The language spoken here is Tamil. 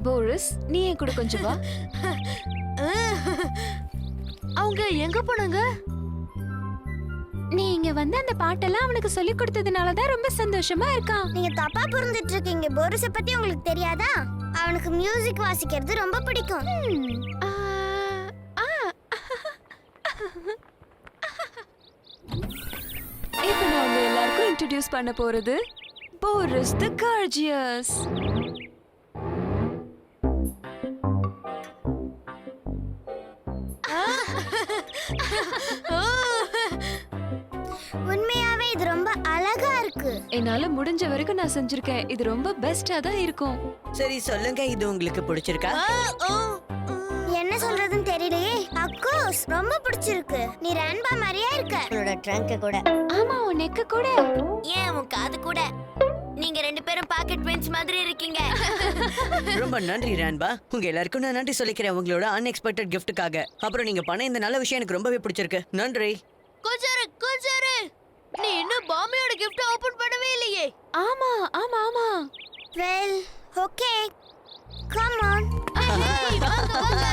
போரிஸ், நீ என் கூட கொஞ்சம் வா. அவங்க எங்க போனாங்க? நீ இங்க வந்து அந்த பாட்டெல்லாம் அவனுக்கு சொல்லி கொடுத்ததுனால தான் ரொம்ப சந்தோஷமா இருக்கான். நீங்க தப்பா புரிஞ்சிட்டு இருக்கீங்க. போரிஸ பத்தி உங்களுக்கு தெரியாதா? அவனுக்கு மியூசிக் வாசிக்கிறது ரொம்ப பிடிக்கும். ஆ, ஆ. இப்ப நான் உங்க எல்லாருக்கும் இன்ட்ரோடியூஸ் பண்ண போறது போரிஸ் தி கார்ஜியஸ். உண்மையாவே இது ரொம்ப அழகா இருக்கு. என்னால முடிஞ்ச வரைக்கும் நான் செஞ்சிருக்கேன். இது ரொம்ப பெஸ்டா தான் இருக்கும். சரி சொல்லுங்க, இது உங்களுக்கு பிடிச்சிருக்கா? என்ன சொல்றதுன்னு தெரியலையே. அக்கோஸ் ரொம்ப பிடிச்சிருக்கு. நீ ரன்பா மாதிரியே இருக்க. உன்னோட ட்ரங்க் கூட. ஆமா, உன் நெக்கு கூட. ஏன் உன் காது கூட? நீங்க ரெண்டு பேரும் பாக்கெட் பெஞ்ச் மாதிரி இருக்கீங்க. ரொம்ப நன்றி ரான்பா. உங்க எல்லாருக்கும் நான் நன்றி சொல்லிக்கிறேன் உங்களோட அன்எக்ஸ்பெக்டட் கிஃப்ட்டுக்காக. அப்புறம் நீங்க பண்ண இந்த நல்ல விஷயம் எனக்கு ரொம்பவே பிடிச்சிருக்கு. நன்றி. குஜரு நீ இன்னும் பாமியோட கிஃப்ட் ஓபன் பண்ணவே இல்லையே. ஆமா ஆமா ஆமா. Well okay, come on. வாங்க வாங்க.